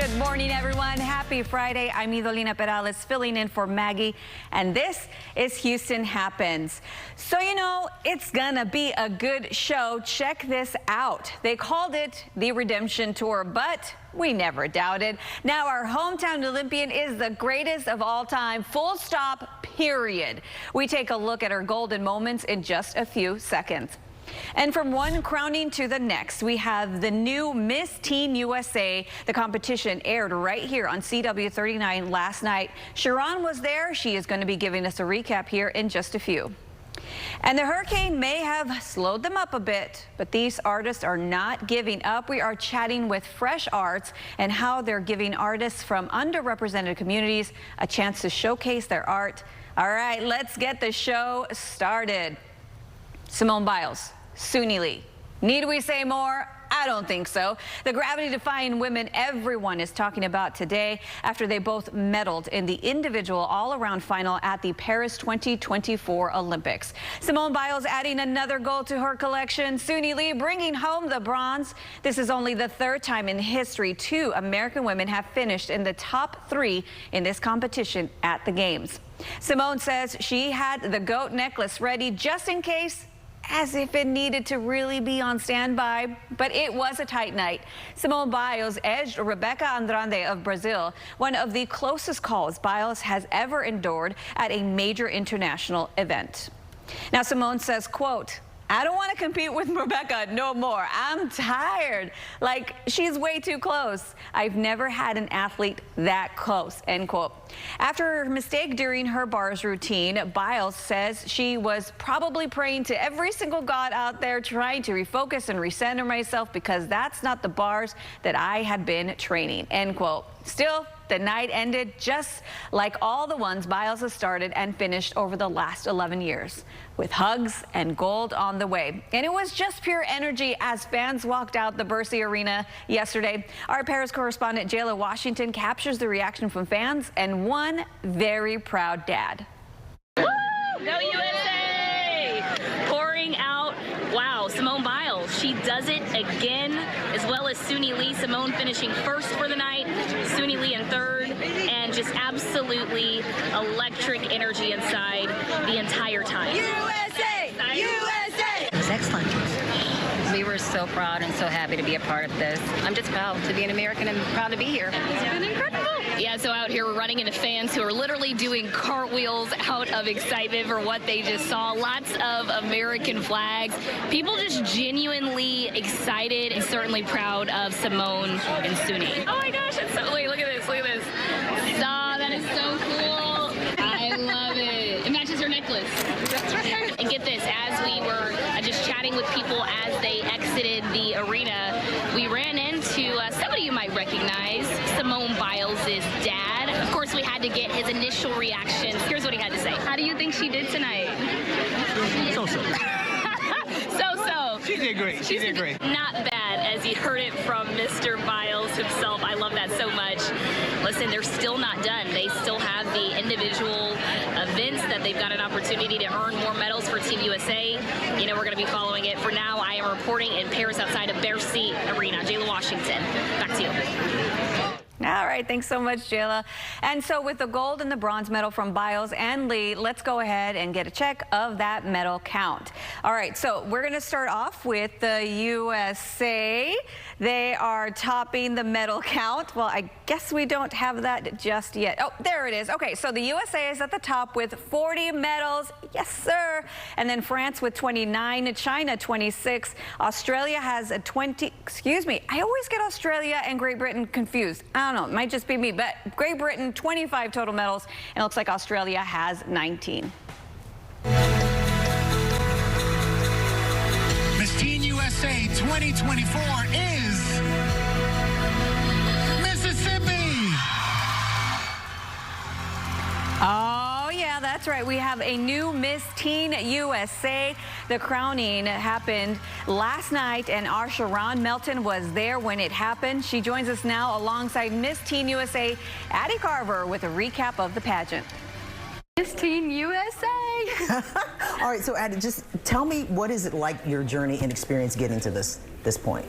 Good morning, everyone. Happy Friday. I'm Idolina Perales filling in for Maggie, and this is Houston Happens. So, you know, it's gonna be a good show. Check this out. They called it the Redemption Tour, but we never doubted. Now our hometown Olympian is the greatest of all time, full stop, period. We take a look at her golden moments in just a few seconds. And from one crowning to the next, we have the new Miss Teen USA. The competition aired right here on CW39 last night. Sharon was there. She is going to be giving us a recap here in just a few. And the hurricane may have slowed them up a bit, but these artists are not giving up. We are chatting with Fresh Arts and how they're giving artists from underrepresented communities a chance to showcase their art. All right, let's get the show started. Simone Biles, Suni Lee. Need we say more? I don't think so. The gravity-defying women everyone is talking about today after they both medaled in the individual all-around final at the Paris 2024 Olympics. Simone Biles adding another gold to her collection. Suni Lee bringing home the bronze. This is only the third time in history two American women have finished in the top three in this competition at the Games. Simone says she had the GOAT necklace ready just in case, as if it needed to really be on standby, but it was a tight night. Simone Biles edged Rebecca Andrade of Brazil, one of the closest calls Biles has ever endured at a major international event. Now Simone says, quote, "I don't want to compete with Rebecca no more. I'm tired. Like, she's way too close. I've never had an athlete that close," end quote. After her mistake during her bars routine, Biles says she was probably praying to every single god out there, trying to refocus and recenter myself because that's not the bars that I had been training, end quote. Still, the night ended just like all the ones Biles has started and finished over the last 11 years, with hugs and gold on the way. And it was just pure energy as fans walked out the Bercy Arena yesterday. Our Paris correspondent Jayla Washington captures the reaction from fans and one very proud dad. Woo! Go USA! Pouring out, wow, Simone Biles. She does it again, as well as Suni Lee. Simone finishing first for the night, Suni Lee in third, and just absolutely electric energy inside the entire time. USA! USA! It was excellent. We were so proud and so happy to be a part of this. I'm just proud to be an American and proud to be here. It's been incredible. Yeah, so out here we're running into fans who are literally doing cartwheels out of excitement for what they just saw. Lots of American flags. People just genuinely excited and certainly proud of Simone and Suni. Oh my gosh, it's so, wait, look at this, look at this. Stop, that is so cool. I love it. It matches her necklace. That's right. And get this, as we were just chatting with people as they exited the arena, we ran into somebody you might recognize, Simone Biles' dad. Of course, we had to get his initial reactions. Here's what he had to say. How do you think she did tonight? So-so. So-so. She did great. She did great. Not bad, as you heard it from Mr. Biles himself. I love that so much. Listen, they're still not done. They still have the individual events that they've got an opportunity to earn more medals for Team USA. You know, we're going to be following it. For now, I am reporting in Paris outside of Bercy Arena. Jayla Washington, back to you. All right, thanks so much, Jayla. And so with the gold and the bronze medal from Biles and Lee, let's go ahead and get a check of that medal count. All right, so we're going to start off with the USA. They are topping the medal count. Well, I guess we don't have that just yet. Oh, there it is. Okay, so the USA is at the top with 40 medals. Yes, sir. And then France with 29, China 26. Australia has a 20. Excuse me, I always get Australia and Great Britain confused. I don't know, it might just be me, but Great Britain 25 total medals, and it looks like Australia has 19. Miss Teen USA 2024 is Mississippi. Oh, yeah, that's right. We have a new Miss Teen USA. The crowning happened last night, and our Sharon Melton was there when it happened. She joins us now alongside Miss Teen USA, Addie Carver, with a recap of the pageant. Miss Teen USA. All right, so Addie, just tell me, what is it like, your journey and experience getting to this point?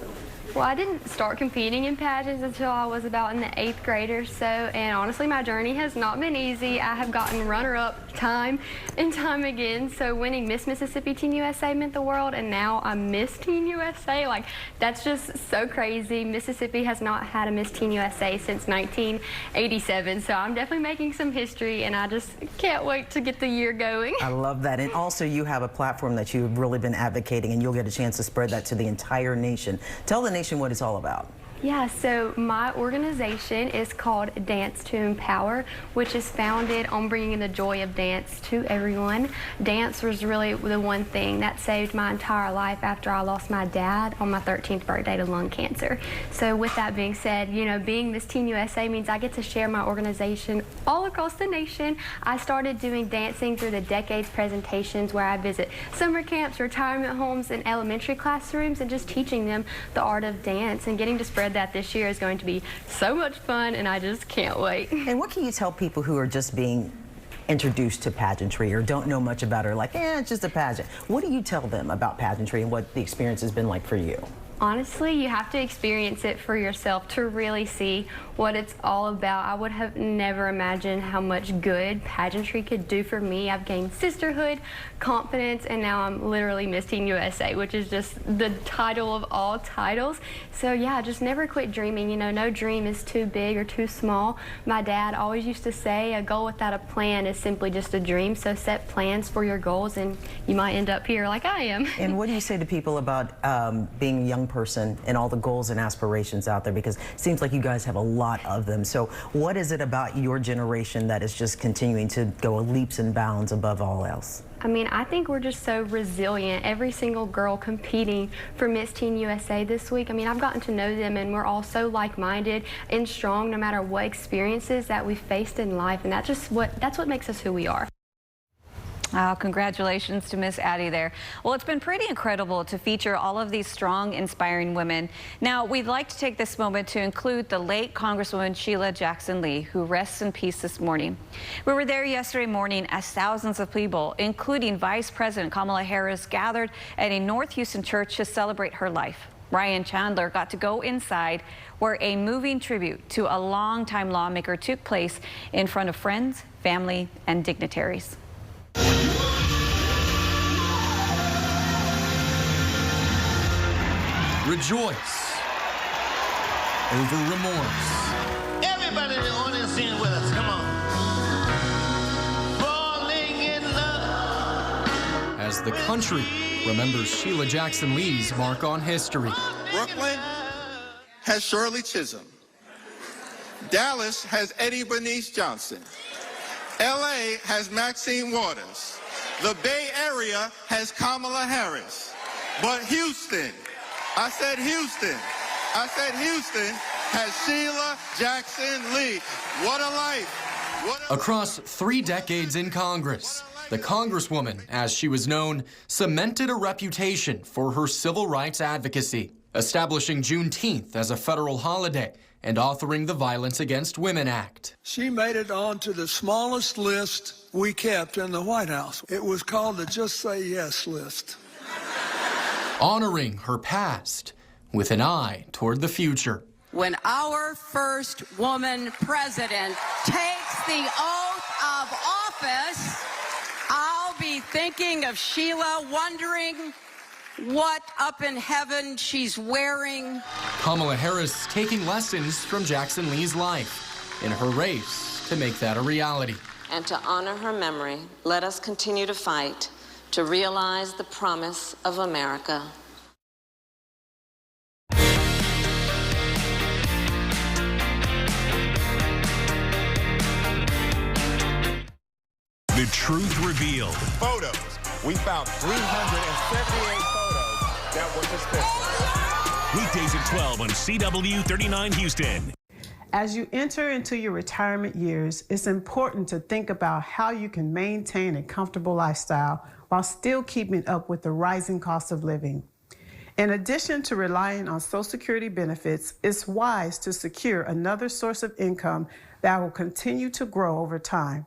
Well, I didn't start competing in pageants until I was about in the 8th grade or so, and honestly, my journey has not been easy. I have gotten runner-up time and time again, so winning Miss Mississippi Teen USA meant the world, and now I'm Miss Teen USA. Like, that's just so crazy. Mississippi has not had a Miss Teen USA since 1987, so I'm definitely making some history, and I just can't wait to get the year going. I love that, and also you have a platform that you've really been advocating, and you'll get a chance to spread that to the entire nation. Tell the nation what it's all about. Yeah, so my organization is called Dance to Empower, which is founded on bringing the joy of dance to everyone. Dance was really the one thing that saved my entire life after I lost my dad on my 13th birthday to lung cancer. So with that being said, you know, being Miss Teen USA means I get to share my organization all across the nation. I started doing dancing through the Decades presentations where I visit summer camps, retirement homes, and elementary classrooms, and just teaching them the art of dance, and getting to spread that this year is going to be so much fun, and I just can't wait. And what can you tell people who are just being introduced to pageantry or don't know much about it, or like, it's just a pageant? What do you tell them about pageantry and what the experience has been like for you? Honestly, you have to experience it for yourself to really see what it's all about. I would have never imagined how much good pageantry could do for me. I've gained sisterhood, confidence, and now I'm literally Miss Teen USA, which is just the title of all titles. So yeah, just never quit dreaming. You know, no dream is too big or too small. My dad always used to say a goal without a plan is simply just a dream. So set plans for your goals, and you might end up here like I am. And what do you say to people about being a young person and all the goals and aspirations out there, because it seems like you guys have a lot of them? So what is it about your generation that is just continuing to go leaps and bounds above all else? I mean, I think we're just so resilient. Every single girl competing for Miss Teen USA this week, I mean, I've gotten to know them, and we're all so like-minded and strong no matter what experiences that we've faced in life, and that's what makes us who we are. Oh, congratulations to Miss Addie there. Well, it's been pretty incredible to feature all of these strong, inspiring women. Now, we'd like to take this moment to include the late Congresswoman Sheila Jackson Lee, who rests in peace this morning. We were there yesterday morning as thousands of people, including Vice President Kamala Harris, gathered at a North Houston church to celebrate her life. Ryan Chandler got to go inside where a moving tribute to a longtime lawmaker took place in front of friends, family, and dignitaries. Rejoice over remorse. Everybody in the audience sing with us. Come on. Falling in love. As the country remembers Sheila Jackson Lee's mark on history. Brooklyn has Shirley Chisholm. Dallas has Eddie Bernice Johnson. LA has Maxine Waters. The Bay Area has Kamala Harris. But Houston, I said Houston has Sheila Jackson Lee. What a life. Across 3 decades in Congress, the Congresswoman, as she was known, cemented a reputation for her civil rights advocacy, establishing Juneteenth as a federal holiday and authoring the Violence Against Women Act. She made it onto the smallest list we kept in the White House. It was called the Just Say Yes list. Honoring her past with an eye toward the future. When our first woman president takes the oath of office, I'll be thinking of Sheila, wondering what up in heaven she's wearing. Kamala Harris taking lessons from Jackson Lee's life in her race to make that a reality. And to honor her memory, let us continue to fight to realize the promise of America. The truth revealed. Photos. We found 378 photos that were suspicious. Weekdays at 12 on CW 39 Houston. As you enter into your retirement years, it's important to think about how you can maintain a comfortable lifestyle while still keeping up with the rising cost of living. In addition to relying on Social Security benefits, it's wise to secure another source of income that will continue to grow over time.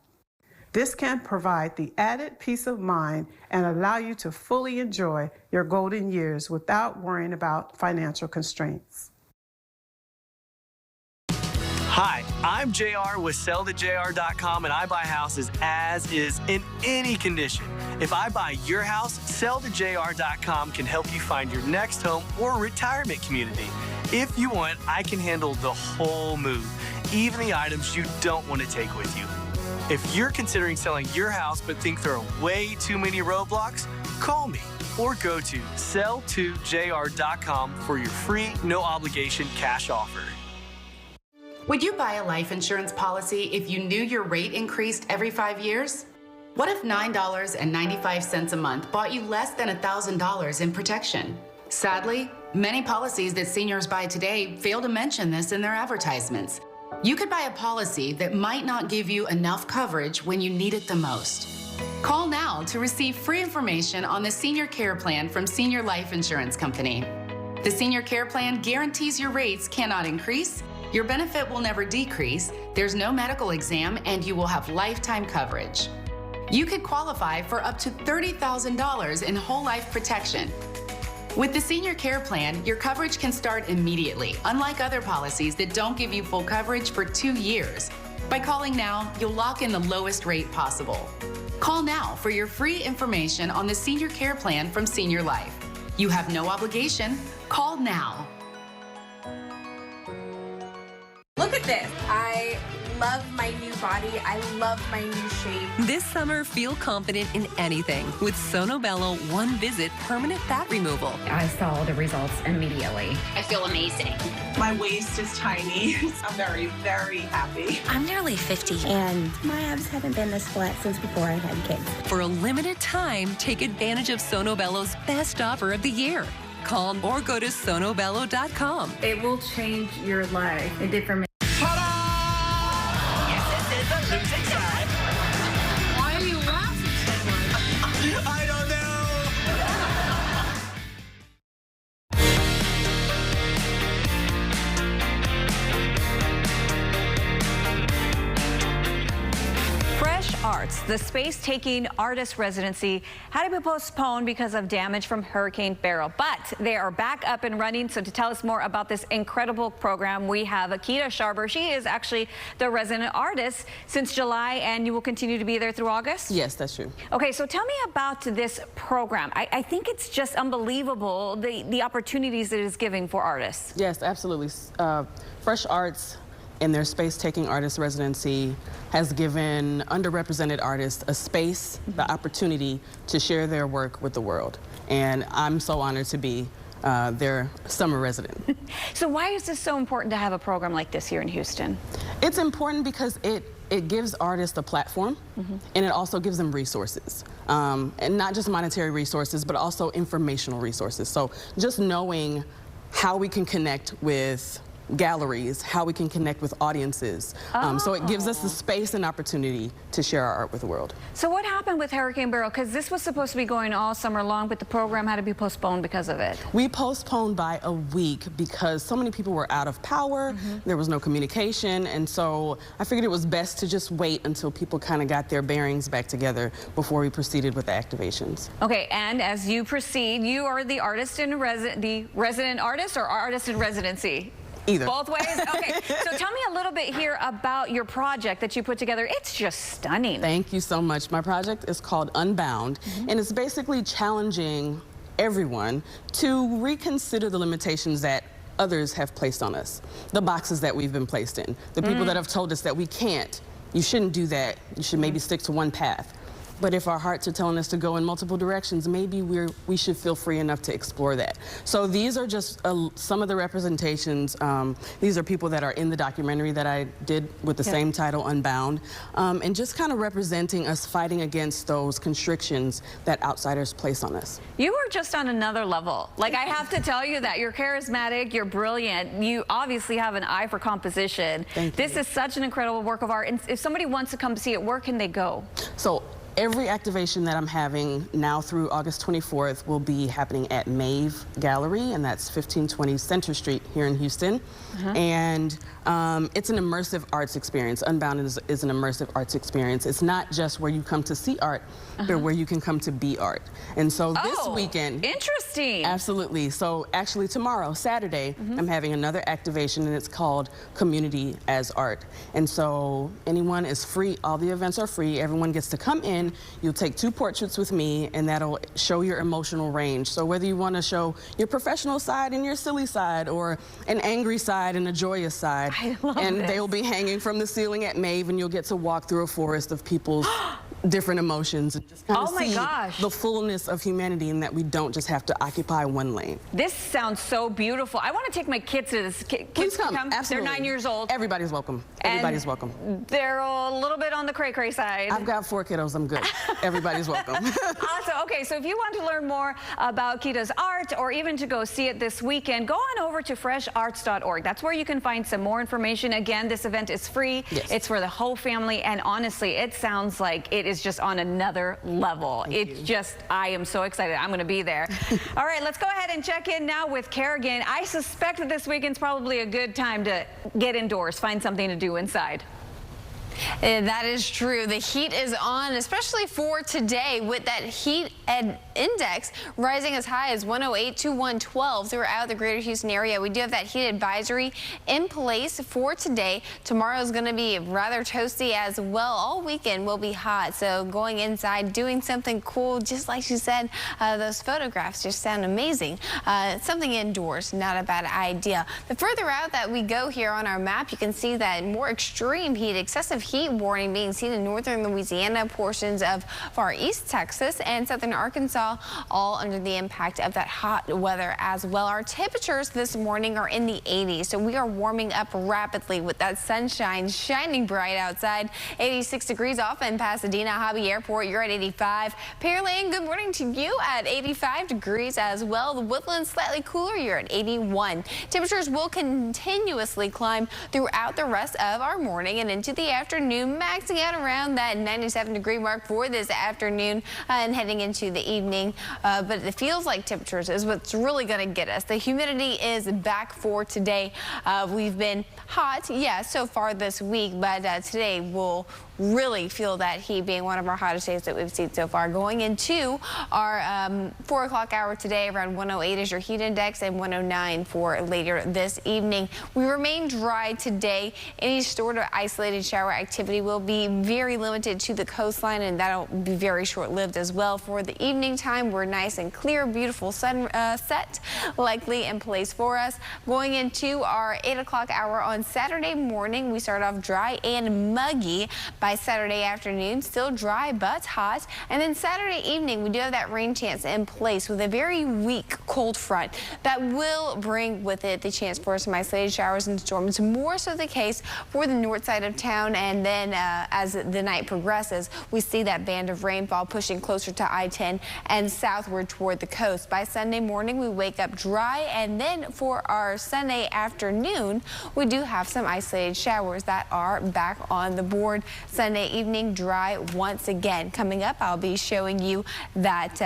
This can provide the added peace of mind and allow you to fully enjoy your golden years without worrying about financial constraints. Hi, I'm JR with SellToJR.com, and I buy houses as is in any condition. If I buy your house, SellToJR.com can help you find your next home or retirement community. If you want, I can handle the whole move, even the items you don't want to take with you. If you're considering selling your house but think there are way too many roadblocks, call me or go to SellToJR.com for your free, no obligation cash offer. Would you buy a life insurance policy if you knew your rate increased every 5 years? What if $9.95 a month bought you less than $1,000 in protection? Sadly, many policies that seniors buy today fail to mention this in their advertisements. You could buy a policy that might not give you enough coverage when you need it the most. Call now to receive free information on the Senior Care Plan from Senior Life Insurance Company. The Senior Care Plan guarantees your rates cannot increase, your benefit will never decrease, there's no medical exam, and you will have lifetime coverage. You could qualify for up to $30,000 in whole life protection. With the Senior Care Plan, your coverage can start immediately, unlike other policies that don't give you full coverage for 2 years. By calling now, you'll lock in the lowest rate possible. Call now for your free information on the Senior Care Plan from Senior Life. You have no obligation. Call now. Look at this. I love my new body. I love my new shape. This summer, feel confident in anything with Sonobello One Visit Permanent Fat Removal. I saw the results immediately. I feel amazing. My waist is tiny. I'm very, very happy. I'm nearly 50 and my abs haven't been this flat since before I had kids. For a limited time, take advantage of Sonobello's best offer of the year. Call or go to sonobello.com. It will change your life. It did for me. Losing side. Why are you laughing so much? I don't Fresh Arts, the space-taking artist residency, had to be postponed because of damage from Hurricane Beryl. But they are back up and running. So to tell us more about this incredible program, we have Akita Sharber. She is actually the resident artist since July, and you will continue to be there through August? Yes, that's true. Okay, so tell me about this program. I think it's just unbelievable, the opportunities that it is giving for artists. Yes, absolutely. Fresh Arts and their space-taking artist residency has given underrepresented artists a space, the opportunity to share their work with the world. And I'm so honored to be their summer resident. So why is this so important to have a program like this here in Houston? It's important because it gives artists a platform, and it also gives them resources. And not just monetary resources, but also informational resources. So just knowing how we can connect with galleries, how we can connect with audiences. So it gives us the space and opportunity to share our art with the world. So what happened with Hurricane Beryl? Because this was supposed to be going all summer long, but the program had to be postponed because of it. We postponed by a week because so many people were out of power, there was no communication, and so I figured it was best to just wait until people kind of got their bearings back together before we proceeded with the activations. Okay, and as you proceed, you are the artist in the resident artist or artist in residency? Either. Both ways? Okay. So tell me a little bit here about your project that you put together. It's just stunning. Thank you so much. My project is called Unbound, and it's basically challenging everyone to reconsider the limitations that others have placed on us, the boxes that we've been placed in, the people that have told us that we can't, you shouldn't do that, you should maybe stick to one path. But if our hearts are telling us to go in multiple directions, maybe we should feel free enough to explore that. So these are just some of the representations. These are people that are in the documentary that I did with the same title, Unbound, and just kind of representing us fighting against those constrictions that outsiders place on us. You are just on another level. Like, I have to tell you that you're charismatic, you're brilliant, you obviously have an eye for composition. Thank you. This is such an incredible work of art. And if somebody wants to come see it, where can they go? So Every activation that I'm having now through August 24th will be happening at Mave Gallery, and that's 1520 Center Street here in Houston. And it's an immersive arts experience. Unbound is an immersive arts experience. It's not just where you come to see art, but where you can come to be art. And so this weekend... Interesting. Absolutely. So actually tomorrow, Saturday, I'm having another activation, and it's called Community as Art. And so anyone is free. All the events are free. Everyone gets to come in. You'll take 2 portraits with me, and that'll show your emotional range. So whether you want to show your professional side and your silly side, or an angry side and a joyous side, they'll be hanging from the ceiling at Mave, and you'll get to walk through a forest of people's different emotions and just kind of see the fullness of humanity, and that we don't just have to occupy one lane. This sounds so beautiful. I want to take my kids to this. Please come. They're Absolutely. 9 years old. Everybody's welcome. Everybody's welcome. They're a little bit on the cray-cray side. I've got 4 kiddos. I'm good. Everybody's welcome. Awesome. Okay, so if you want to learn more about Kita's art, or even to go see it this weekend, go on over to fresharts.org. That's where you can find some more information. Again, this event is free. It's for the whole family, and honestly, it sounds like it is just on another level. I am so excited. I'm going to be there. All right, let's go ahead and check in now with Kerrigan. I suspect that this weekend's probably a good time to get indoors, find something to do inside. That is true. The heat is on, especially for today, with that heat index rising as high as 108 to 112 throughout the greater Houston area. We do have that heat advisory in place for today. Tomorrow is going to be rather toasty as well. All weekend will be hot, so going inside, doing something cool, just like she said, those photographs just sound amazing. Something indoors, not a bad idea. The further out that we go here on our map, you can see that more extreme heat, excessive heat warning being seen in northern Louisiana, portions of far east Texas, and southern Arkansas, all under the impact of that hot weather as well. Our temperatures this morning are in the 80s, so we are warming up rapidly with that sunshine shining bright outside. 86 degrees off in Pasadena Hobby Airport. You're at 85. Pearland, good morning to you at 85 degrees as well. The Woodlands slightly cooler. You're at 81. Temperatures will continuously climb throughout the rest of our morning and into the afternoon, maxing out around that 97-degree mark for this afternoon and heading into the evening. But it feels like temperatures is what's really going to get us. The humidity is back for today. We've been hot, so far this week, but today we'll really feel that heat, being one of our hottest days that we've seen so far. Going into our 4 o'clock hour today, around 108 is your heat index, and 109 for later this evening. We remain dry today. Any sort of isolated shower activity will be very limited to the coastline, and that'll be very short-lived as well. For the evening time, we're nice and clear, beautiful sunset likely in place for us. Going into our 8 o'clock hour on Saturday morning, we start off dry and muggy. By Saturday afternoon, still dry but hot. And then Saturday evening, we do have that rain chance in place with a very weak cold front that will bring with it the chance for some isolated showers and storms. More so the case for the north side of town. And then as the night progresses, we see that band of rainfall pushing closer to I-10 and southward toward the coast. By Sunday morning, we wake up dry. And then for our Sunday afternoon, we do have some isolated showers that are back on the board. Sunday evening, dry once again. Coming up, I'll be showing you that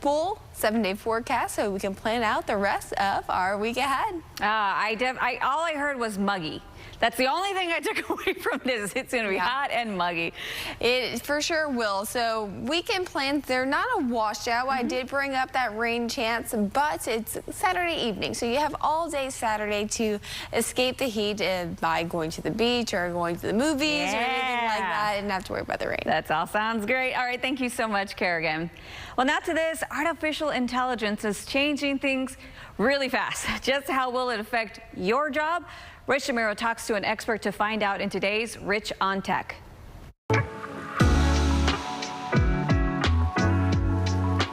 full 7-day forecast so we can plan out the rest of our week ahead. All I heard was muggy. That's the only thing I took away from this. It's going to be hot and muggy. It for sure will. So weekend plans, they're not a washout. I did bring up that rain chance, but it's Saturday evening. So you have all day Saturday to escape the heat by going to the beach or going to the movies or anything like that, and not have to worry about the rain. That all sounds great. All right, thank you so much, Kerrigan. Well, now to this. Artificial intelligence is changing things really fast. Just how will it affect your job? Rich Amiro talks to an expert to find out in today's Rich on Tech.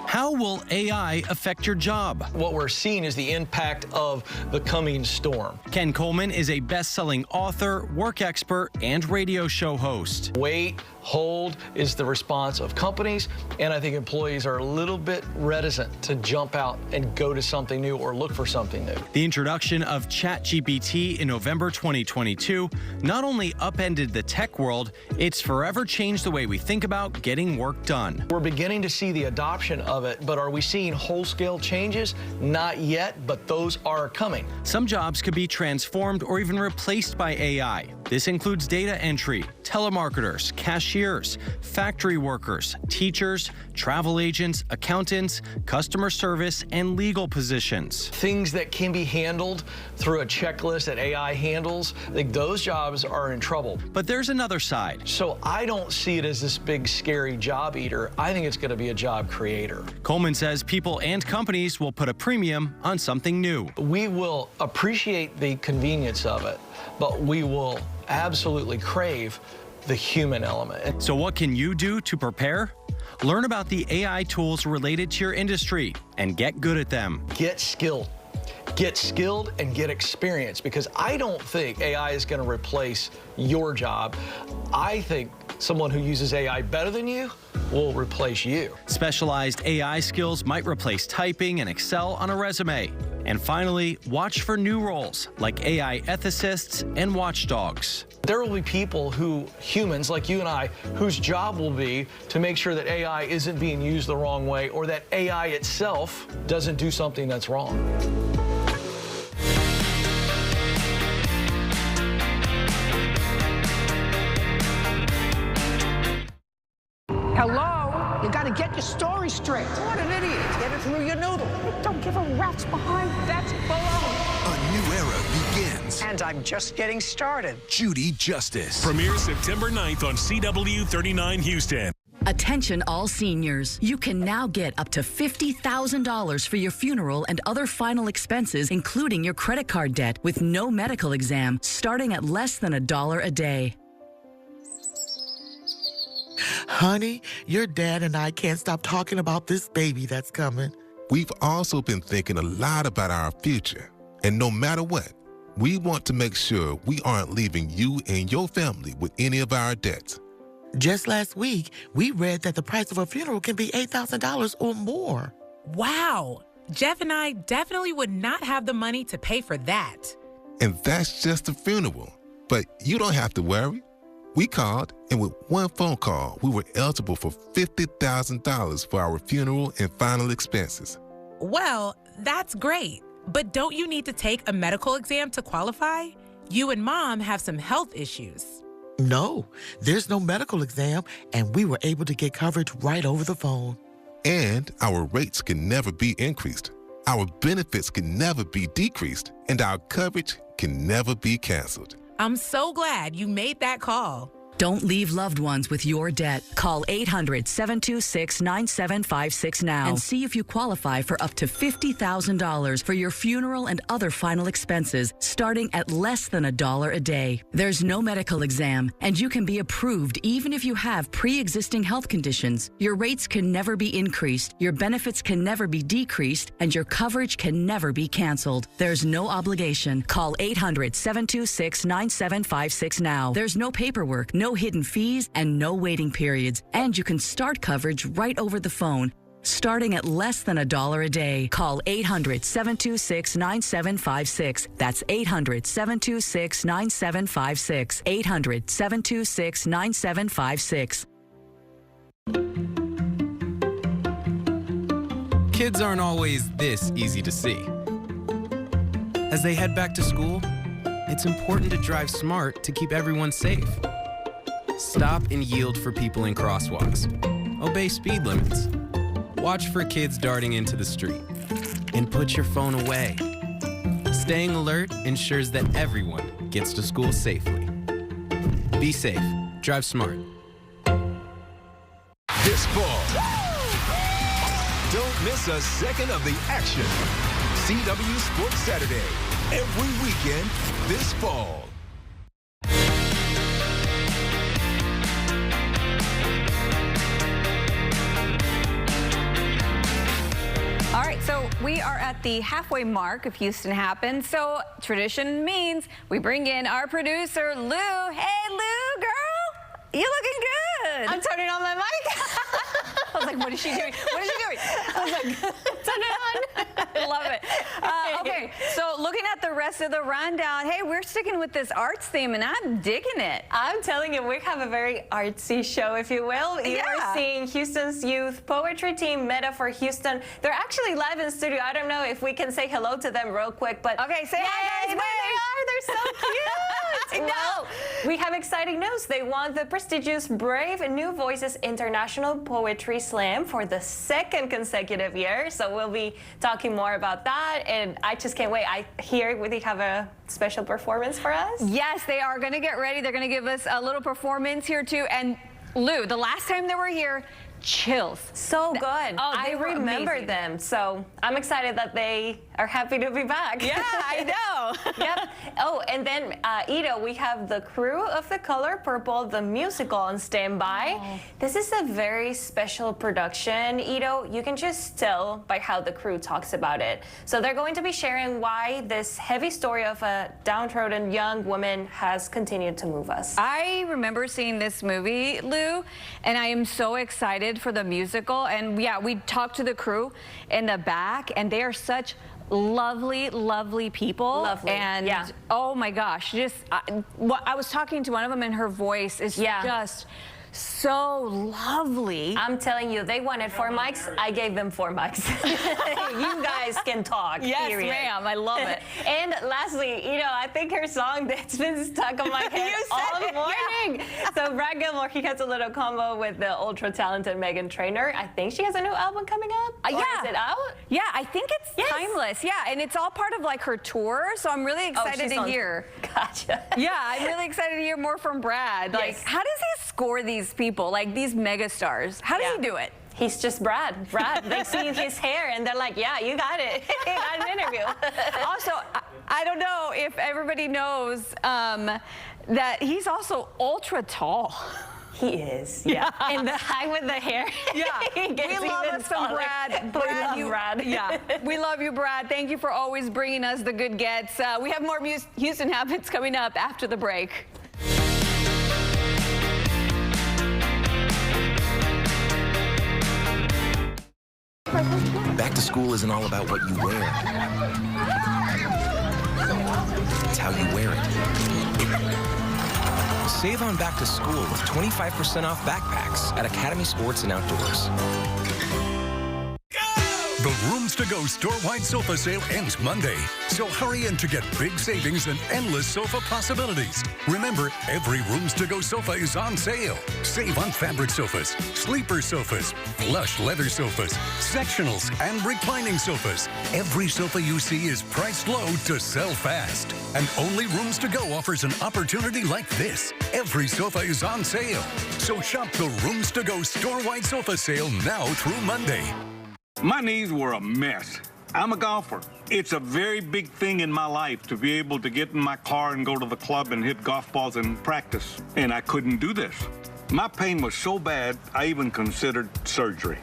How How will AI affect your job? What we're seeing is the impact of the coming storm. Ken Coleman is a best-selling author, work expert, and radio show host. Wait, hold is the response of companies, and I think employees are a little bit reticent to jump out and go to something new or look for something new. The introduction of ChatGPT in November 2022 not only upended the tech world, it's forever changed the way we think about getting work done. We're beginning to see the adoption of it, but are we seeing whole-scale changes? Not yet, but those are coming. Some jobs could be transformed or even replaced by AI. This includes data entry, telemarketers, cashiers, factory workers, teachers, travel agents, accountants, customer service, and legal positions. Things that can be handled through a checklist that AI handles, I think those jobs are in trouble. But there's another side. So I don't see it as this big, scary job eater. I think it's going to be a job creator. Coleman says people and companies will put a premium on something new. We will appreciate the convenience of it, but we will absolutely crave the human element. So what can you do to prepare? Learn about the AI tools related to your industry and get good at them. Get skilled. Get skilled and get experience, because I don't think AI is going to replace your job. I think someone who uses AI better than you will replace you. Specialized AI skills might replace typing and Excel on a resume. And finally, watch for new roles like AI ethicists and watchdogs. There will be people humans like you and I, whose job will be to make sure that AI isn't being used the wrong way, or that AI itself doesn't do something that's wrong. Hello? You gotta get your story straight. What an idiot. Get it through your noodle. Don't give a rat's behind. That's baloney. A new era begins. And I'm just getting started. Judy Justice. Premieres September 9th on CW 39 Houston. Attention all seniors. You can now get up to $50,000 for your funeral and other final expenses, including your credit card debt, with no medical exam, starting at less than $1 a day. Honey, your dad and I can't stop talking about this baby that's coming. We've also been thinking a lot about our future. And no matter what, we want to make sure we aren't leaving you and your family with any of our debts. Just last week, we read that the price of a funeral can be $8,000 or more. Wow. Jeff and I definitely would not have the money to pay for that. And that's just a funeral. But you don't have to worry. We called, and with one phone call, we were eligible for $50,000 for our funeral and final expenses. Well, that's great. But don't you need to take a medical exam to qualify? You and Mom have some health issues. No, there's no medical exam, and we were able to get coverage right over the phone. And our rates can never be increased. Our benefits can never be decreased, and our coverage can never be canceled. I'm so glad you made that call. Don't leave loved ones with your debt. Call 800-726-9756 now and see if you qualify for up to $50,000 for your funeral and other final expenses, starting at less than $1 a day. There's no medical exam, and you can be approved even if you have pre-existing health conditions. Your rates can never be increased, your benefits can never be decreased, and your coverage can never be canceled. There's no obligation. Call 800-726-9756 now. There's no paperwork, no hidden fees, and no waiting periods. And you can start coverage right over the phone, starting at less than $1 a day. Call 800-726-9756. That's 800-726-9756. 800-726-9756. Kids aren't always this easy to see. As they head back to school, it's important to drive smart to keep everyone safe. Stop and yield for people in crosswalks. Obey speed limits. Watch for kids darting into the street. And put your phone away. Staying alert ensures that everyone gets to school safely. Be safe. Drive smart. This fall, don't miss a second of the action. CW Sports Saturday. Every weekend this fall. we are at the halfway mark of Houston Happens. So tradition means we bring in our producer, Lou. Hey, Lou, girl, you looking good. I'm turning on my mic. I was like, what is she doing? What is she doing? I was like, turn it on. I love it. Okay, so looking at the rest of the rundown, hey, we're sticking with this arts theme, and I'm digging it. I'm telling you, we have a very artsy show, if you will. You are seeing Houston's youth poetry team, Meta for Houston. They're actually live in studio. I don't know if we can say hello to them real quick, but okay, say hi, guys. There they are. They're so cute. No. We have exciting news. They won the prestigious Brave New Voices International Poetry Slam for the 2nd consecutive year. So we'll be talking more about that, and I just can't wait. I hear they have a special performance for us. Yes, they are going to get ready. They're going to give us a little performance here too. And Lou, the last time they were here, chills. So good. Oh, I remember them. So I'm excited that they are happy to be back. Yeah, I know. Yep. Oh, and then Ito, we have the crew of The Color Purple, the musical, on standby. Oh. This is a very special production, Ito. You can just tell by how the crew talks about it. So they're going to be sharing why this heavy story of a downtrodden young woman has continued to move us. I remember seeing this movie, Lou, and I am so excited for the musical. And yeah, we talked to the crew in the back, and they are such lovely people. Lovely. And yeah. Oh my gosh, just I was talking to one of them, and her voice is just so lovely. I'm telling you, they wanted 4 mics. I gave them 4 mics. You guys can talk. Yes, period. ma'am. I love it. And lastly, I think her song that's been stuck on my head all morning. Yeah. So Brad Gilmore, he has a little combo with the ultra talented Meghan Trainor. I think she has a new album coming up. Yeah. Is it out? Yeah, I think it's timeless. Yeah, and it's all part of like her tour. So I'm really excited to hear. Gotcha. Yeah, I'm really excited to hear more from Brad. Like, how does he score these people, like these mega stars? How does he do it? He's just Brad. They see his hair and they're like, yeah, you got it. You got an interview. Also, I don't know if everybody knows that he's also ultra tall. He is, yeah. And the high with the hair. Yeah. We love us some Brad. Brad. Yeah, we love you, Brad. Thank you for always bringing us the good gets. We have more Houston Happens coming up after the break. Back to school isn't all about what you wear. It's how you wear it. Save on back to school with 25% off backpacks at Academy Sports and Outdoors. The Rooms to Go store-wide sofa sale ends Monday, so hurry in to get big savings and endless sofa possibilities. Remember, every Rooms to Go sofa is on sale. Save on fabric sofas, sleeper sofas, plush leather sofas, sectionals, and reclining sofas. Every sofa you see is priced low to sell fast. And only Rooms to Go offers an opportunity like this. Every sofa is on sale. So shop the Rooms to Go store-wide sofa sale now through Monday. My knees were a mess. I'm a golfer. It's a very big thing in my life to be able to get in my car and go to the club and hit golf balls and practice. And I couldn't do this. My pain was so bad, I even considered surgery.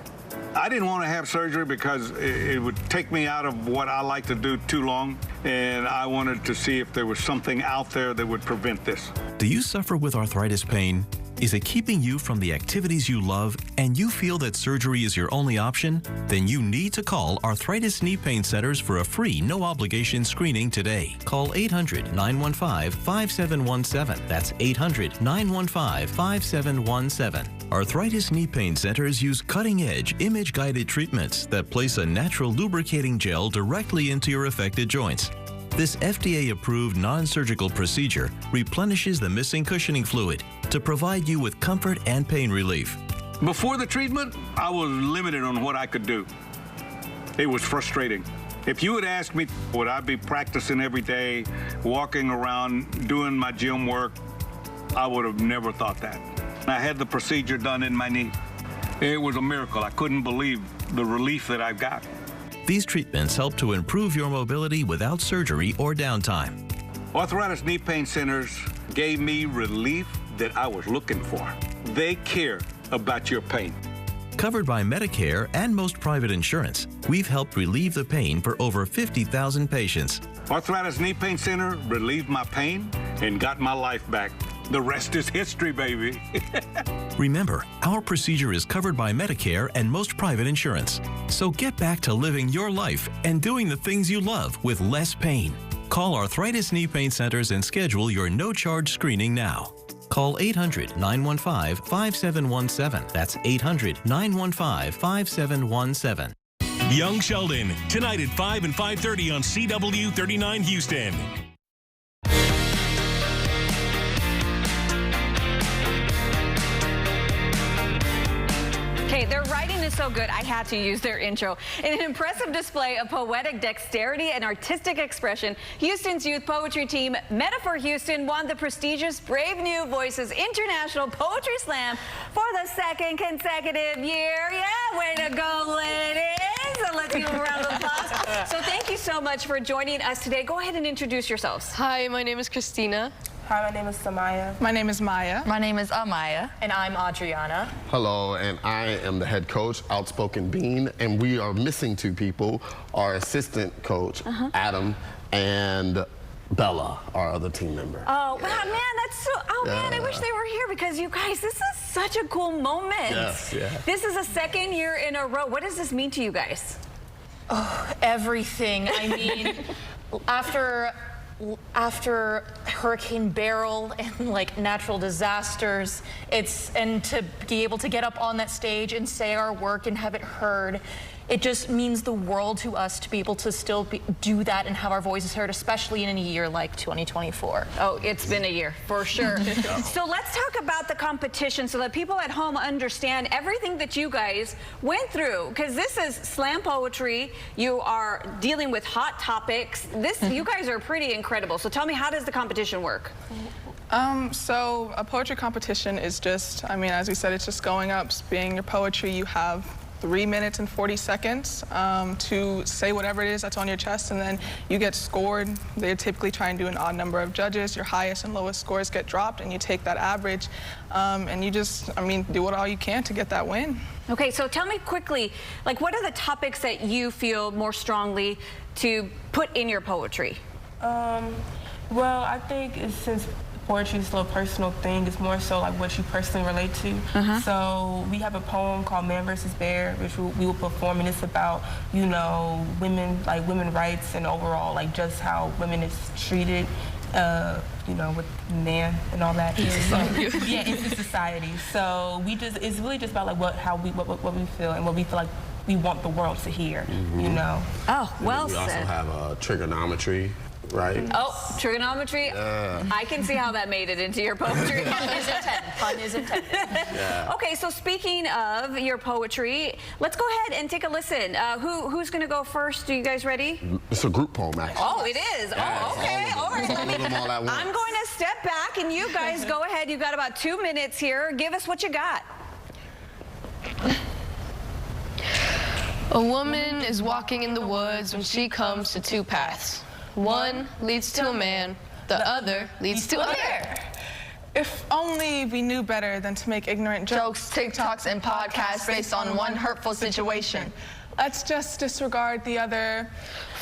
I didn't want to have surgery because it would take me out of what I like to do too long, and I wanted to see if there was something out there that would prevent this. Do you suffer with arthritis pain? Is it keeping you from the activities you love and you feel that surgery is your only option? Then you need to call Arthritis Knee Pain Centers for a free, no-obligation screening today. Call 800-915-5717. That's 800-915-5717. Arthritis Knee Pain Centers use cutting-edge, image-guided treatments that place a natural lubricating gel directly into your affected joints. This FDA-approved non-surgical procedure replenishes the missing cushioning fluid to provide you with comfort and pain relief. Before the treatment, I was limited on what I could do. It was frustrating. If you had asked me, would I be practicing every day, walking around, doing my gym work, I would have never thought that. I had the procedure done in my knee. It was a miracle. I couldn't believe the relief that I got. These treatments help to improve your mobility without surgery or downtime. Arthritis Knee Pain Centers gave me relief that I was looking for. They care about your pain. Covered by Medicare and most private insurance, we've helped relieve the pain for over 50,000 patients. Arthritis Knee Pain Center relieved my pain and got my life back. The rest is history, baby. Remember, our procedure is covered by Medicare and most private insurance. So get back to living your life and doing the things you love with less pain. Call Arthritis Knee Pain Centers and schedule your no-charge screening now. Call 800-915-5717. That's 800-915-5717. Young Sheldon, tonight at 5 and 5:30 on CW 39 Houston. Okay, their writing is so good, I had to use their intro. In an impressive display of poetic dexterity and artistic expression, Houston's youth poetry team, Metaphor Houston, won the prestigious Brave New Voices International Poetry Slam for the second consecutive year. Yeah, way to go, ladies. So let's give them a round of applause. So thank you so much for joining us today. Go ahead and introduce yourselves. Hi, my name is Christina. Hi, my name is Samaya. My name is Maya. My name is Amaya. And I'm Adriana. Hello, and I am the head coach, Outspoken Bean, and we are missing two people, our assistant coach, Adam, and Bella, our other team member. Oh, wow, man, that's so, man, I wish they were here because you guys, this is such a cool moment. Yes, yeah. This is the second year in a row. What does this mean to you guys? Oh, everything. I mean, after Hurricane Beryl and like natural disasters, and to be able to get up on that stage and say our work and have it heard, it just means the world to us to be able to still do that and have our voices heard, especially in a year like 2024. Oh, it's been a year, for sure. So let's talk about the competition so that people at home understand everything that you guys went through, because this is slam poetry. You are dealing with hot topics. You guys are pretty incredible. So tell me, how does the competition work? So a poetry competition is just, I mean, as we said, it's just going up, spitting your poetry. You have 3 minutes and 40 seconds to say whatever it is that's on your chest, and then you get scored. They typically try and do an odd number of judges. Your highest and lowest scores get dropped, and you take that average, and you just, I mean, do all you can to get that win. Okay, so tell me quickly, like, what are the topics that you feel more strongly to put in your poetry? Well, I think since poetry is still a personal thing, it's more so like what you personally relate to. So we have a poem called Man vs. Bear, which we will perform, and it's about, you know, women rights and overall like just how women is treated, you know, with man and all that. So, yeah, it's a society. So it's really just about like what we feel and what we feel like we want the world to hear, you know. Oh, well said. We also said. have trigonometry. Right. Oh, trigonometry. I can see how that made it into your poetry. Pun is intended. Pun is intended. Yeah. Okay, so speaking of your poetry, let's go ahead and take a listen. Who's going to go first? Are you guys ready? It's a group poem, actually. Oh, it is. Oh, okay. All right. I'm going to step back, and you guys go ahead. You've got about 2 minutes here. Give us what you got. A woman is walking in the woods when she comes to two paths. One leads to a man, the other leads to a bear. If only we knew better than to make ignorant jokes, TikToks, and podcasts based on one hurtful situation. Let's just disregard the other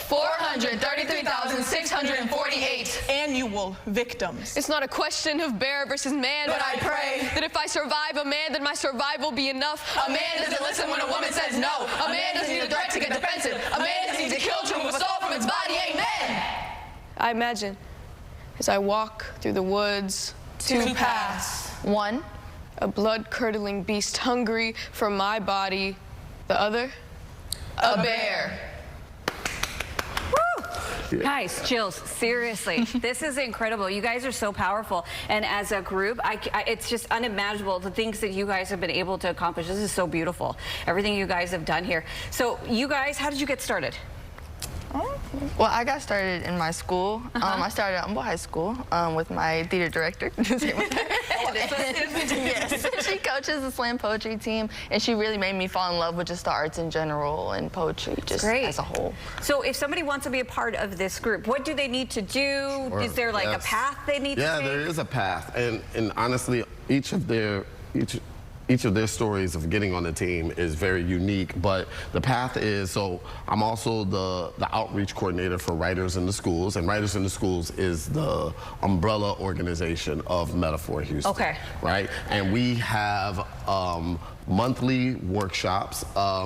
433,648 annual victims. It's not a question of bear versus man, but I pray that if I survive a man, then my survival be enough. A man doesn't listen when a woman says no. A man doesn't need a threat to get defensive. A man doesn't need to kill to remove a soul from its body. Amen. I imagine as I walk through the woods, two paths. One, a blood-curdling beast hungry for my body. The other, a bear. Guys, chills, seriously. This is incredible. You guys are so powerful. And as a group, it's just unimaginable the things that you guys have been able to accomplish. This is so beautiful, everything you guys have done here. So you guys, how did you get started? Well, I got started in my school. I started at Humble High School with my theater director. Yes. She coaches the slam poetry team, and she really made me fall in love with just the arts in general and poetry just as a whole. So if somebody wants to be a part of this group, what do they need to do? Sure. Is there like a path they need to take? Yeah, there is a path, and honestly, each each of their stories of getting on the team is very unique, but the path is, so I'm also the outreach coordinator for Writers in the Schools, and Writers in the Schools is the umbrella organization of Metaphor Houston. Okay. Right? And we have monthly workshops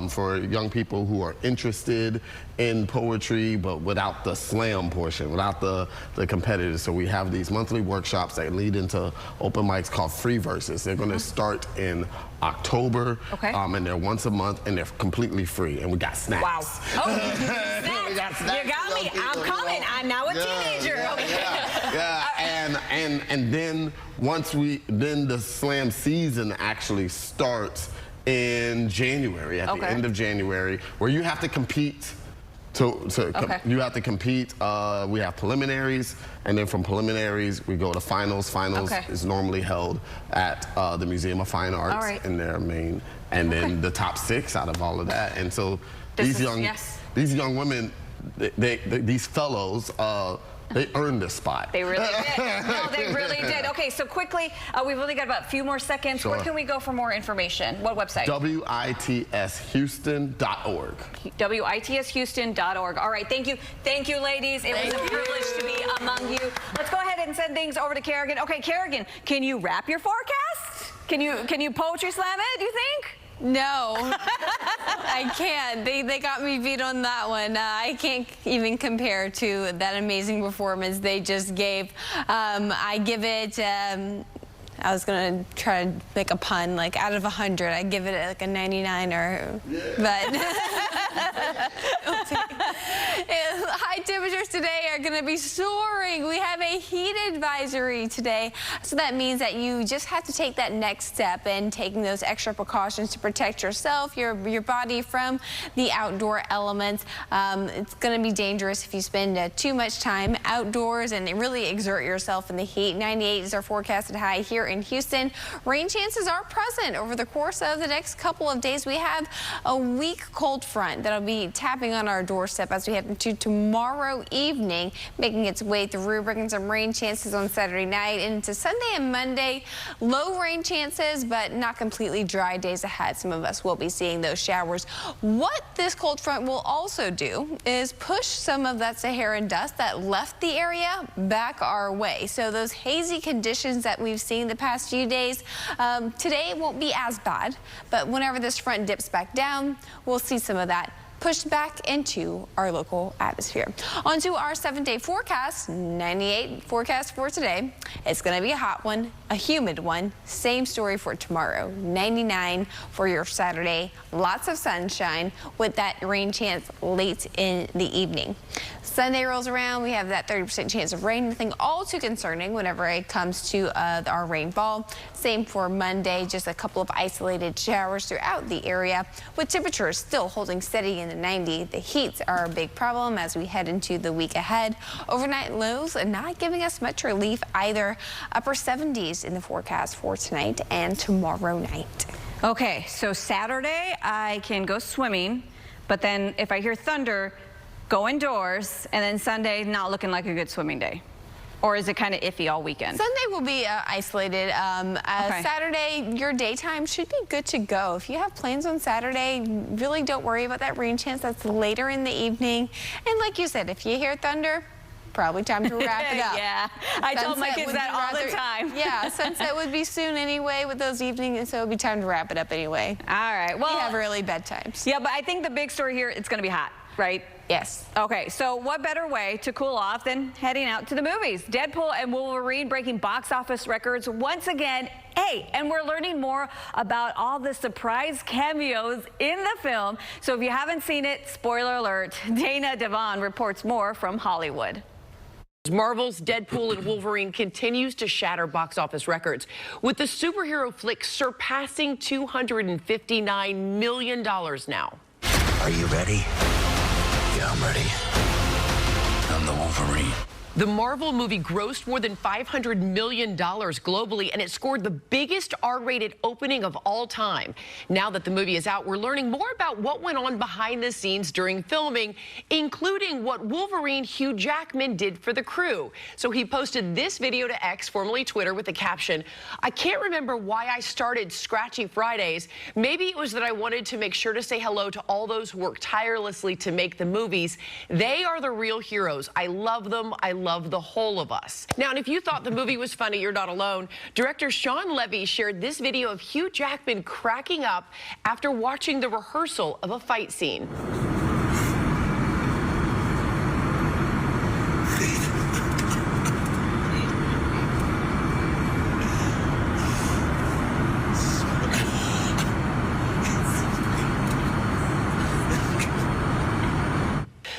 for young people who are interested in poetry, but without the slam portion, without the competitors. So we have these monthly workshops that lead into open mics called Free Verses. They're going to start in October, and they're once a month, and they're completely free. And we got snacks. Wow. Oh, snacks. We got snacks. You got me. I'm coming. I'm now a teenager. And then then the slam season actually starts in January, at the end of January, where you have to compete. You have to compete. We have preliminaries, and then from preliminaries we go to finals. Finals is normally held at the Museum of Fine Arts in their main, and then the top 6 out of all of that. And so these young women, these fellows, they earned this spot. They really did. No, they really did. Okay, so quickly, we've only got about a few more seconds. Sure. Where can we go for more information? What website? WITSHouston.org. WITSHouston.org. All right, thank you. Thank you, ladies. It was a privilege to be among you. Let's go ahead and send things over to Kerrigan. Okay, Kerrigan, can you rap your forecast? Can you poetry slam it, do you think? No, I can't. They got me beat on that one. I can't even compare to that amazing performance they just gave. I give it, I was going to try to make a pun, like out of 100, I give it like a 99 but high temperatures today are going to be soaring. We have a heat advisory today, so that means that you just have to take that next step in taking those extra precautions to protect yourself, your body from the outdoor elements. It's going to be dangerous if you spend too much time outdoors and really exert yourself in the heat. 98 is our forecasted high here in Houston. Rain chances are present over the course of the next couple of days. We have a weak cold front that'll be tapping on our doorstep as we head into tomorrow evening, making its way through, bringing some rain chances on Saturday night into Sunday and Monday. Low rain chances, but not completely dry days ahead. Some of us will be seeing those showers. What this cold front will also do is push some of that Saharan dust that left the area back our way. So those hazy conditions that we've seen the past few days, today won't be as bad, but whenever this front dips back down, we'll see some of that pushed back into our local atmosphere. On to our 7-day forecast. 98 forecast for today. It's going to be a hot one, a humid one. Same story for tomorrow. 99 for your Saturday. Lots of sunshine with that rain chance late in the evening. Sunday rolls around, we have that 30% chance of rain. Nothing all too concerning whenever it comes to our rainfall. Same for Monday, just a couple of isolated showers throughout the area, with temperatures still holding steady in the 90s. The heats are a big problem as we head into the week ahead. Overnight lows not giving us much relief either. Upper 70s in the forecast for tonight and tomorrow night. Okay, so Saturday I can go swimming, but then if I hear thunder, go indoors, and then Sunday not looking like a good swimming day. Or is it kind of iffy all weekend? Sunday will be isolated. Saturday, your daytime should be good to go. If you have plans on Saturday, really don't worry about that rain chance. That's later in the evening. And like you said, if you hear thunder, probably time to wrap it up. Yeah, I told my kids that all the time. Yeah, sunset would be soon anyway with those evenings, so it would be time to wrap it up anyway. All right, well. We have early bedtimes. Yeah, but I think the big story here, it's going to be hot, right? Yes. Okay, so what better way to cool off than heading out to the movies? Deadpool and Wolverine breaking box office records once again. Hey, and we're learning more about all the surprise cameos in the film. So if you haven't seen it, spoiler alert, Dana Devon reports more from Hollywood. Marvel's Deadpool and Wolverine continues to shatter box office records, with the superhero flick surpassing $259 million now. Are you ready? Yeah, I'm ready. I'm the Wolverine. The Marvel movie grossed more than $500 million globally, and it scored the biggest R-rated opening of all time. Now that the movie is out, we're learning more about what went on behind the scenes during filming, including what Wolverine Hugh Jackman did for the crew. So he posted this video to X, formerly Twitter, with the caption, "I can't remember why I started Scratchy Fridays. Maybe it was that I wanted to make sure to say hello to all those who worked tirelessly to make the movies. They are the real heroes. I love them. I love the whole of us." Now, and if you thought the movie was funny, you're not alone. Director Sean Levy shared this video of Hugh Jackman cracking up after watching the rehearsal of a fight scene.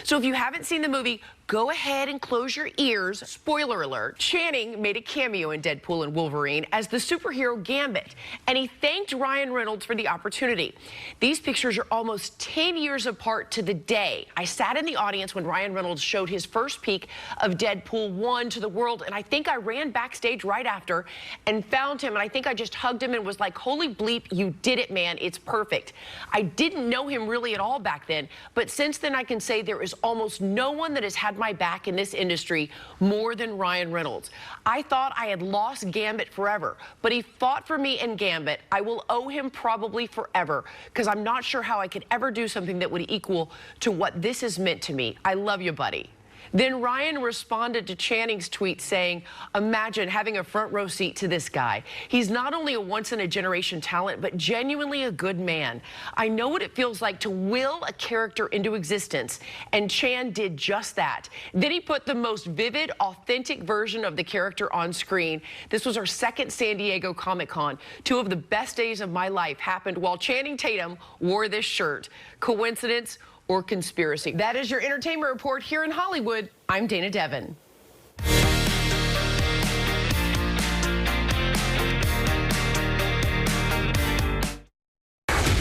So if you haven't seen the movie, go ahead and close your ears. Spoiler alert, Channing made a cameo in Deadpool and Wolverine as the superhero Gambit, and he thanked Ryan Reynolds for the opportunity. These pictures are almost 10 years apart to the day. I sat in the audience when Ryan Reynolds showed his first peek of Deadpool 1 to the world, and I think I ran backstage right after and found him, and I think I just hugged him and was like, "Holy bleep, you did it, man. It's perfect." I didn't know him really at all back then, but since then I can say there is almost no one that has had my back in this industry more than Ryan Reynolds. I thought I had lost Gambit forever, but he fought for me in Gambit. I will owe him probably forever, because I'm not sure how I could ever do something that would equal to what this has meant to me. I love you, buddy. Then Ryan responded to Channing's tweet saying, "Imagine having a front row seat to this guy. He's not only a once-in-a-generation talent, but genuinely a good man. I know what it feels like to will a character into existence, and Chan did just that." Then he put the most vivid, authentic version of the character on screen. This was our second San Diego Comic-Con. Two of the best days of my life happened while Channing Tatum wore this shirt. Coincidence or conspiracy? That is your entertainment report here in Hollywood. I'm Dana Devin.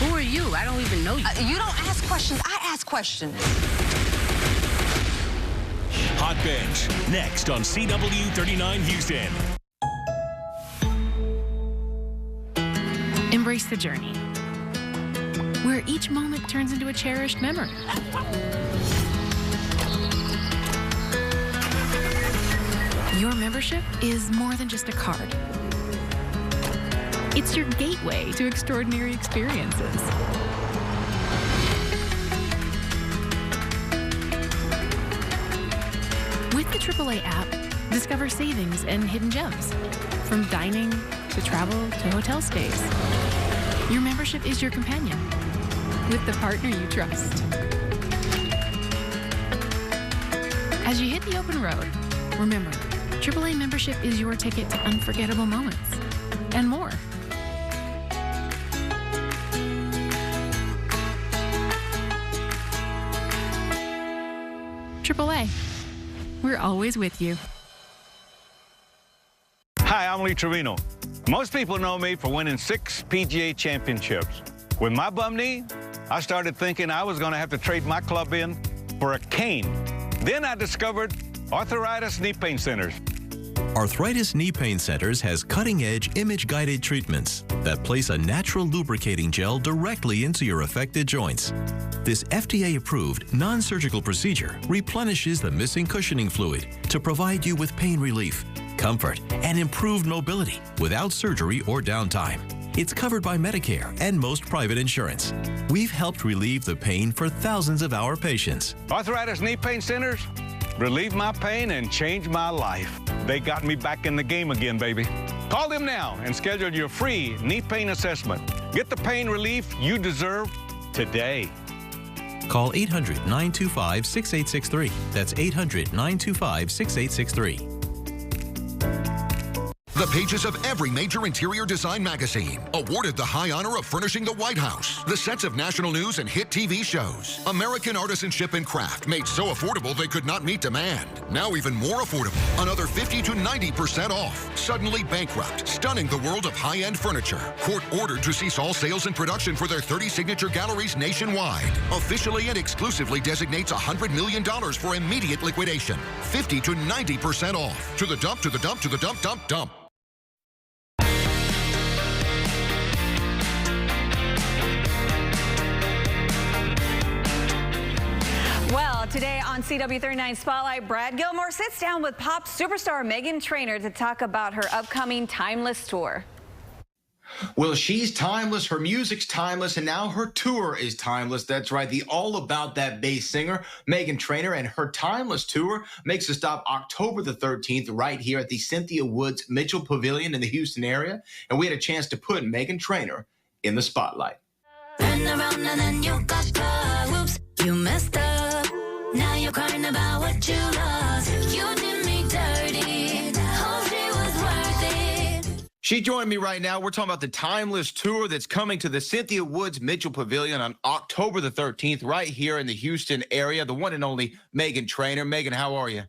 Who are you? I don't even know you. You don't ask questions. I ask questions. Hot Bench, next on CW39 Houston. Embrace the journey, where each moment turns into a cherished memory. Your membership is more than just a card. It's your gateway to extraordinary experiences. With the AAA app, discover savings and hidden gems, from dining to travel to hotel stays. Your membership is your companion, with the partner you trust. As you hit the open road, remember, AAA membership is your ticket to unforgettable moments and more. AAA, we're always with you. Hi, I'm Lee Trevino. Most people know me for winning 6 PGA championships. With my bum knee, I started thinking I was going to have to trade my club in for a cane. Then I discovered Arthritis Knee Pain Centers. Arthritis Knee Pain Centers has cutting-edge image-guided treatments that place a natural lubricating gel directly into your affected joints. This FDA-approved, non-surgical procedure replenishes the missing cushioning fluid to provide you with pain relief, comfort, and improved mobility without surgery or downtime. It's covered by Medicare and most private insurance. We've helped relieve the pain for thousands of our patients. Arthritis Knee Pain Centers relieve my pain and change my life. They got me back in the game again, baby. Call them now and schedule your free knee pain assessment. Get the pain relief you deserve today. Call 800-925-6863. That's 800-925-6863. The pages of every major interior design magazine. Awarded the high honor of furnishing the White House. The sets of national news and hit TV shows. American artisanship and craft made so affordable they could not meet demand. Now even more affordable. Another 50 to 90% off. Suddenly bankrupt. Stunning the world of high-end furniture. Court ordered to cease all sales and production for their 30 signature galleries nationwide. Officially and exclusively designates $100 million for immediate liquidation. 50 to 90% off. To the dump, to the dump, to the dump, dump, dump. Well, today on CW39 Spotlight, Brad Gilmore sits down with pop superstar Meghan Trainor to talk about her upcoming Timeless tour. Well, she's timeless, her music's timeless, and now her tour is timeless. That's right, the All About That bass singer, Meghan Trainor, and her Timeless tour makes a stop October the 13th right here at the Cynthia Woods Mitchell Pavilion in the Houston area. And we had a chance to put Meghan Trainor in the spotlight. Turn around and then you got caught. Whoops, you messed up. Now you're crying about what you lost. You did me dirty. Hope she was worth it. She joined me right now. We're talking about the Timeless tour that's coming to the Cynthia Woods Mitchell Pavilion on October the 13th right here in the Houston area. The one and only Meghan Trainor. Meghan, how are you?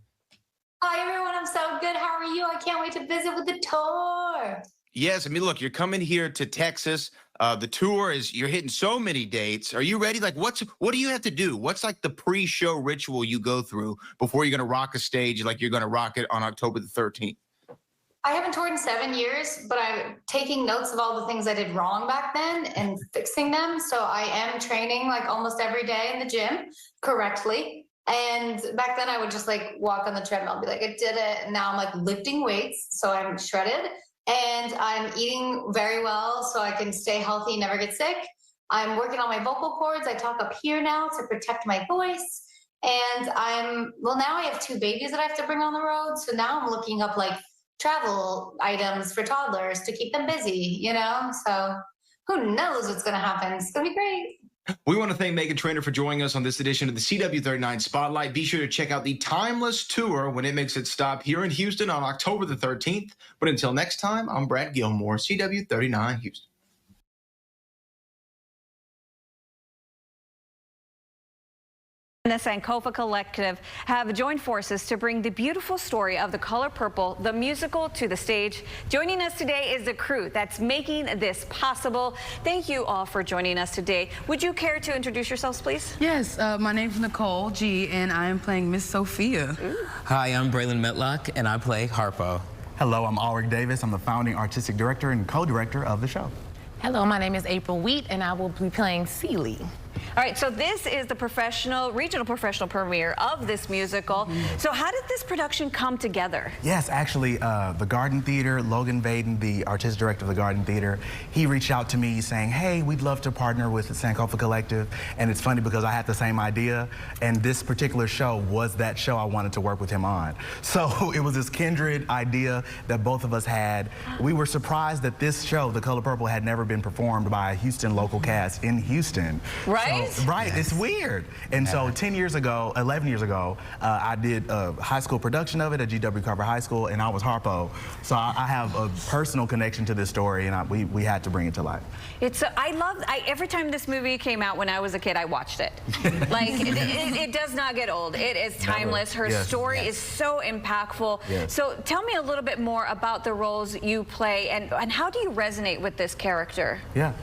Hi, everyone. I'm so good. How are you? I can't wait to visit with the tour. Yes, I mean, look, you're coming here to Texas. The tour is, you're hitting so many dates. Are you ready? Like, what do you have to do? What's like the pre-show ritual you go through before you're going to rock a stage like you're going to rock it on October the 13th? I haven't toured in 7 years, but I'm taking notes of all the things I did wrong back then and fixing them. So I am training like almost every day in the gym correctly. And back then I would just like walk on the treadmill and be like, I did it. And now I'm like lifting weights. So I'm shredded. And I'm eating very well so I can stay healthy, never get sick. I'm working on my vocal cords. I talk up here now to protect my voice. And now I have 2 babies that I have to bring on the road. So now I'm looking up like travel items for toddlers to keep them busy, you know? So who knows what's going to happen? It's going to be great. We want to thank Meghan Trainor for joining us on this edition of the CW39 Spotlight. Be sure to check out the Timeless tour when it makes its stop here in Houston on October the 13th. But until next time, I'm Brad Gilmore, CW39 Houston. The Sankofa Collective have joined forces to bring the beautiful story of The Color Purple, the musical, to the stage. Joining us today is the crew that's making this possible. Thank you all for joining us today. Would you care to introduce yourselves, please? Yes, my name's Nicole G, and I am playing Miss Sophia. Ooh. Hi, I'm Braylon Metlock, and I play Harpo. Hello, I'm Ulrich Davis. I'm the founding artistic director and co-director of the show. Hello, my name is April Wheat, and I will be playing Celie. All right, so this is the regional professional premiere of this musical. So how did this production come together? Yes, actually, the Garden Theater, Logan Vaden, the artistic director of the Garden Theater, he reached out to me saying, hey, we'd love to partner with the Sankofa Collective. And it's funny because I had the same idea, and this particular show was that show I wanted to work with him on. So it was this kindred idea that both of us had. We were surprised that this show, The Color Purple, had never been performed by a Houston local cast in Houston. Right? Right, yes. It's weird. And so 11 years ago, I did a high school production of it at GW Carver High School, and I was Harpo. So I have a personal connection to this story, and we had to bring it to life. Every time this movie came out when I was a kid, I watched it. Like, it does not get old. It is timeless. Her story is so impactful. Yes. So tell me a little bit more about the roles you play, and how do you resonate with this character? Yeah.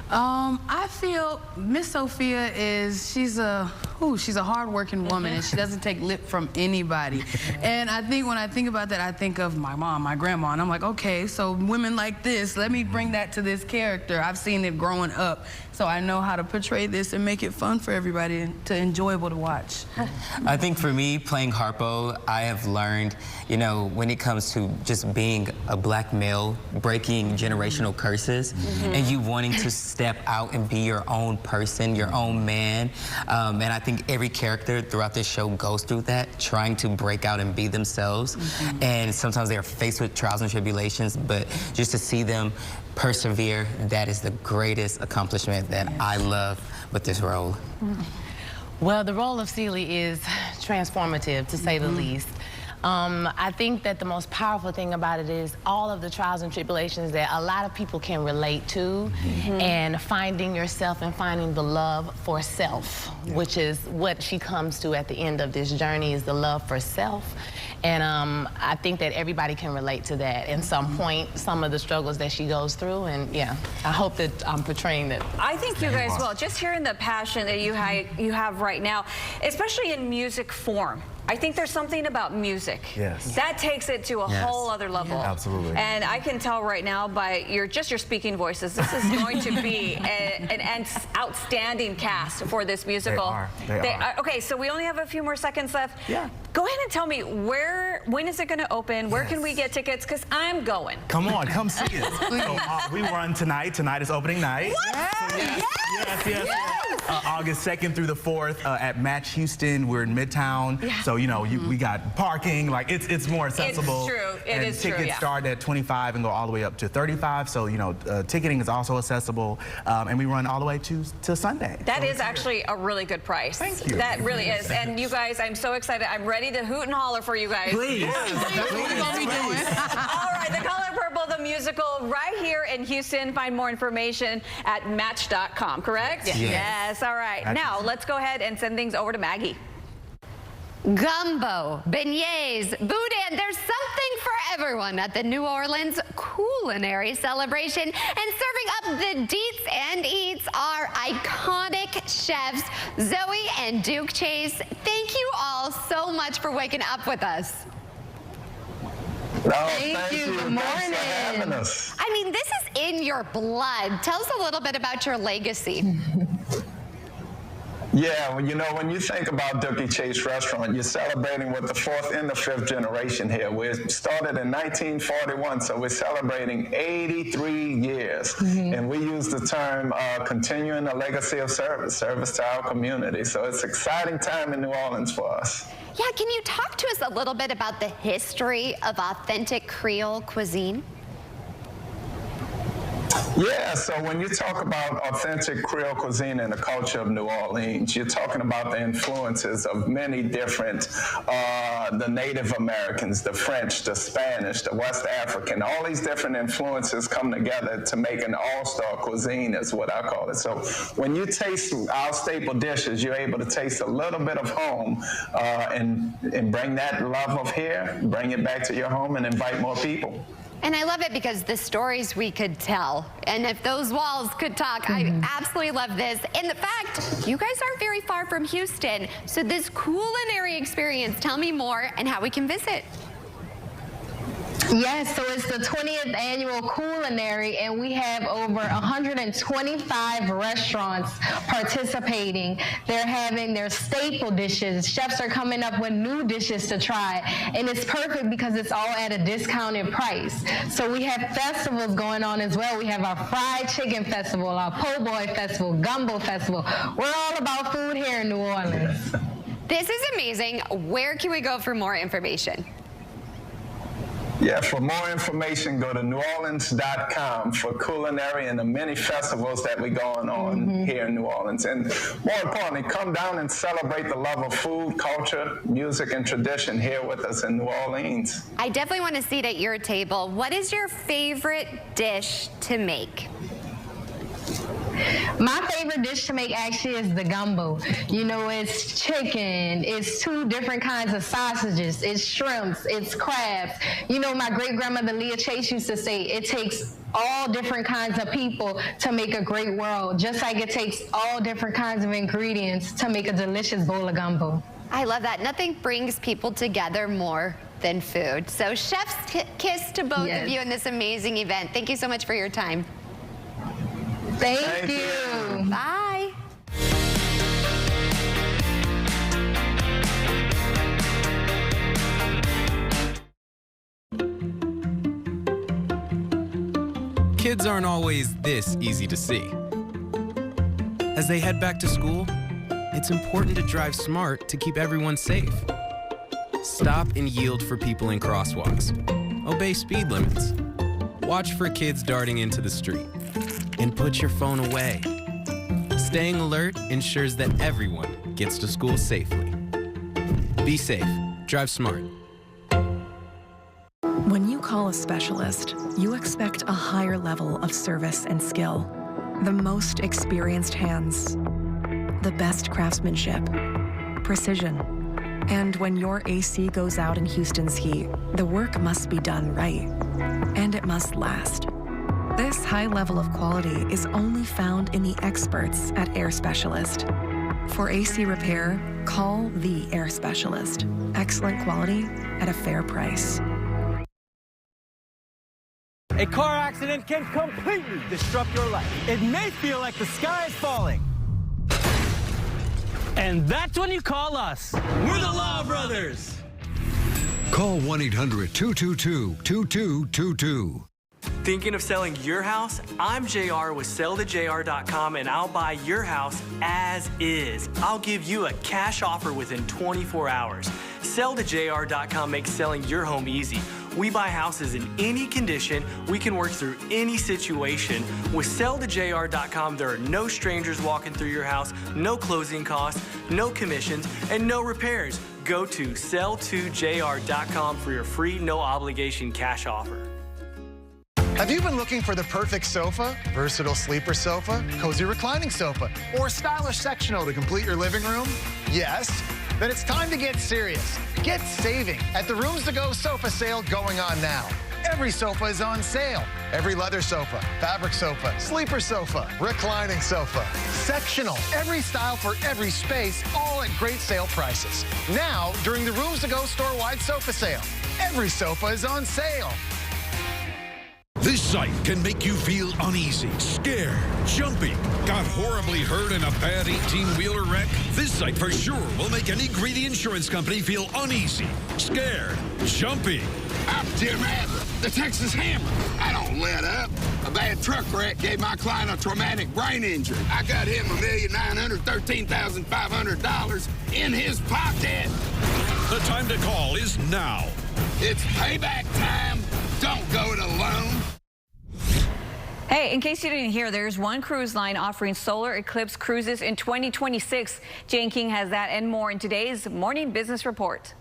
I feel Miss Sophia she's a hard-working woman, and she doesn't take lip from anybody. And I think when I think about that, I think of my mom, my grandma, and I'm like, okay, so women like this, let me bring that to this character. I've seen it growing up, so I know how to portray this and make it fun for everybody and enjoyable to watch. I think for me, playing Harpo, I have learned, you know, when it comes to just being a black male, breaking generational curses, and you wanting to step out and be your own person, your own man. And I think every character throughout this show goes through that, trying to break out and be themselves. And sometimes they're faced with trials and tribulations, but just to see them persevere, that is the greatest accomplishment that I love with this role. Well, the role of Celie is transformative, to say the least. I think that the most powerful thing about it is all of the trials and tribulations that a lot of people can relate to, and finding yourself and finding the love for self, which is what she comes to at the end of this journey, is the love for self. And I think that everybody can relate to that at some point, some of the struggles that she goes through. And yeah, I hope that I'm portraying that. I think you guys will. Just hearing the passion that you have right now, especially in music form. I think there's something about music that takes it to a whole other level. Absolutely. And I can tell right now by your speaking voices, this is going to be an outstanding cast for this musical. They are. Okay, so we only have a few more seconds left. Yeah. Go ahead and tell me when is it going to open? Where can we get tickets? Because I'm going. Come on, come see us. So, we run tonight. Tonight is opening night. What? So, yes. August 2nd through the 4th at Match Houston. We're in Midtown. So, you know, we got parking. Like, it's more accessible. It's true. It is true. Tickets start at $25 and go all the way up to $35. So, you know, ticketing is also accessible. And we run all the way to Sunday. That is actually a really good price. Thank you. That really is. And you guys, I'm so excited. I'm ready to hoot and holler for you guys. Please. That's what we're going to be doing. All right, The Color Purple, the musical, right here in Houston. Find more information at Match.com, correct? Yes. All right. Now, let's go ahead and send things over to Maggie. Gumbo, beignets, boudin, there's something for everyone at the New Orleans Culinary Celebration. And serving up the deets and eats are iconic chefs Zoe and Duke Chase. Thank you all so much for waking up with us. Thank you. Good morning. Thanks for having us. I mean, this is in your blood. Tell us a little bit about your legacy. Yeah, well, you know, when you think about Dookie Chase Restaurant, you're celebrating with the 4th and the 5th generation here. We started in 1941, so we're celebrating 83 years. And we use the term continuing a legacy of service to our community. So it's an exciting time in New Orleans for us. Yeah, can you talk to us a little bit about the history of authentic Creole cuisine? Yeah, so when you talk about authentic Creole cuisine and the culture of New Orleans, you're talking about the influences of many different, the Native Americans, the French, the Spanish, the West African, all these different influences come together to make an all-star cuisine is what I call it. So when you taste our staple dishes, you're able to taste a little bit of home and bring that love of here, bring it back to your home and invite more people. And I love it because the stories we could tell, and if those walls could talk, I absolutely love this. And the fact, you guys aren't very far from Houston, so this culinary experience, tell me more and how we can visit. Yes, so it's the 20th annual Culinary, and we have over 125 restaurants participating. They're having their staple dishes. Chefs are coming up with new dishes to try, and it's perfect because it's all at a discounted price. So we have festivals going on as well. We have our Fried Chicken Festival, our Po' Boy Festival, Gumbo Festival. We're all about food here in New Orleans. This is amazing. Where can we go for more information? Yeah, for more information, go to neworleans.com for culinary and the many festivals that we're going on here in New Orleans. And more importantly, come down and celebrate the love of food, culture, music, and tradition here with us in New Orleans. I definitely want to seat at your table. What is your favorite dish to make? My favorite dish to make actually is the gumbo. You know, it's chicken, it's 2 different kinds of sausages, it's shrimps, it's crabs. You know, my great-grandmother Leah Chase used to say, it takes all different kinds of people to make a great world, just like it takes all different kinds of ingredients to make a delicious bowl of gumbo. I love that. Nothing brings people together more than food. So chef's kiss to both of you in this amazing event. Thank you so much for your time. Thank you. Bye. Kids aren't always this easy to see. As they head back to school, it's important to drive smart to keep everyone safe. Stop and yield for people in crosswalks. Obey speed limits. Watch for kids darting into the street. And put your phone away. Staying alert ensures that everyone gets to school safely. Be safe. Drive smart. call a specialist, you expect a higher level of service and skill. The most experienced hands, the best craftsmanship, precision. And when your AC goes out in Houston's heat, the work must be done right, and it must last. This high level of quality is only found in the experts at Air Specialist. For AC repair, call the Air Specialist. Excellent quality at a fair price. A car accident can completely disrupt your life. It may feel like the sky is falling. And that's when you call us. We're the Law Brothers. Call 1-800-222-2222. Thinking of selling your house? I'm JR with sellthejr.com, and I'll buy your house as is. I'll give you a cash offer within 24 hours. Sellthejr.com makes selling your home easy. We buy houses in any condition. We can work through any situation. With sellthejr.com, there are no strangers walking through your house, no closing costs, no commissions, and no repairs. Go to sell2jr.com for your free, no obligation cash offer. Have you been looking for the perfect sofa, versatile sleeper sofa, cozy reclining sofa, or stylish sectional to complete your living room? Yes? Then it's time to get serious. Get saving at the Rooms to Go sofa sale going on now. Every sofa is on sale. Every leather sofa, fabric sofa, sleeper sofa, reclining sofa, sectional, every style for every space, all at great sale prices. Now, during the Rooms to Go store-wide sofa sale, every sofa is on sale. This site can make you feel uneasy, scared, jumpy. Got horribly hurt in a bad 18-wheeler wreck? This site for sure will make any greedy insurance company feel uneasy, scared, jumpy. I'm Tim Adler, the Texas Hammer. I don't let up. A bad truck wreck gave my client a traumatic brain injury. I got him $1,913,500 in his pocket. The time to call is now. It's payback time. Don't go it alone. Hey, in case you didn't hear, there's one cruise line offering solar eclipse cruises in 2026. Jane King has that and more in today's Morning Business Report.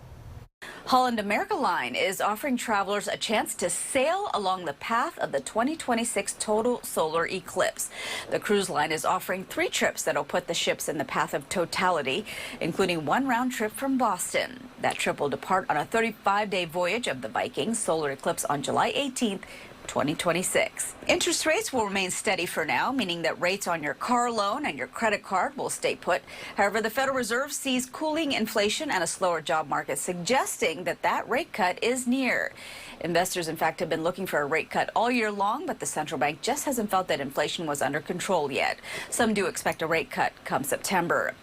Holland America Line is offering travelers a chance to sail along the path of the 2026 total solar eclipse. The cruise line is offering 3 trips that'll put the ships in the path of totality, including 1 round trip from Boston. That trip will depart on a 35-day voyage of the Viking solar eclipse on July 18th. 2026. Interest rates will remain steady for now, meaning that rates on your car loan and your credit card will stay put. However, the Federal Reserve sees cooling inflation and a slower job market, suggesting that that rate cut is near. Investors, in fact, have been looking for a rate cut all year long, but the central bank just hasn't felt that inflation was under control yet. Some do expect a rate cut come September.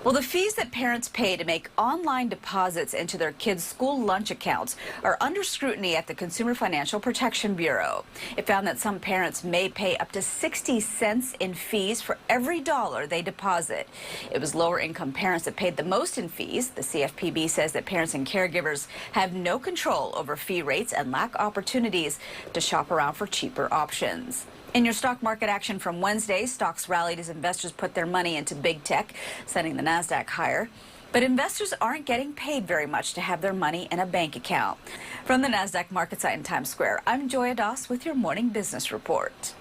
Well, the fees that parents pay to make online deposits into their kids' school lunch accounts are under scrutiny at the Consumer Financial Protection Bureau. It found that some parents may pay up to 60 cents in fees for every dollar they deposit. It was lower-income parents that paid the most in fees. The CFPB says that parents and caregivers have no control over fee rates and lack opportunities to shop around for cheaper options. In your stock market action from Wednesday, stocks rallied as investors put their money into big tech, sending the Nasdaq higher. But investors aren't getting paid very much to have their money in a bank account. From the Nasdaq market site in Times Square, I'm Joya Das with your Morning Business Report.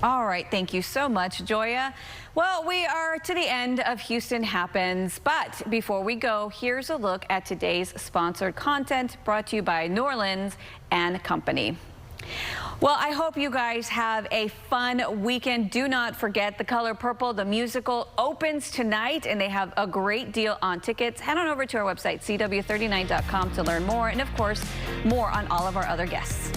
All right, thank you so much, Joya. Well, we are to the end of Houston Happens, but before we go, here's a look at today's sponsored content brought to you by New Orleans and Company. Well, I hope you guys have a fun weekend. Do not forget The Color Purple, the musical, opens tonight, and they have a great deal on tickets. Head on over to our website, CW39.com, to learn more, and of course, more on all of our other guests.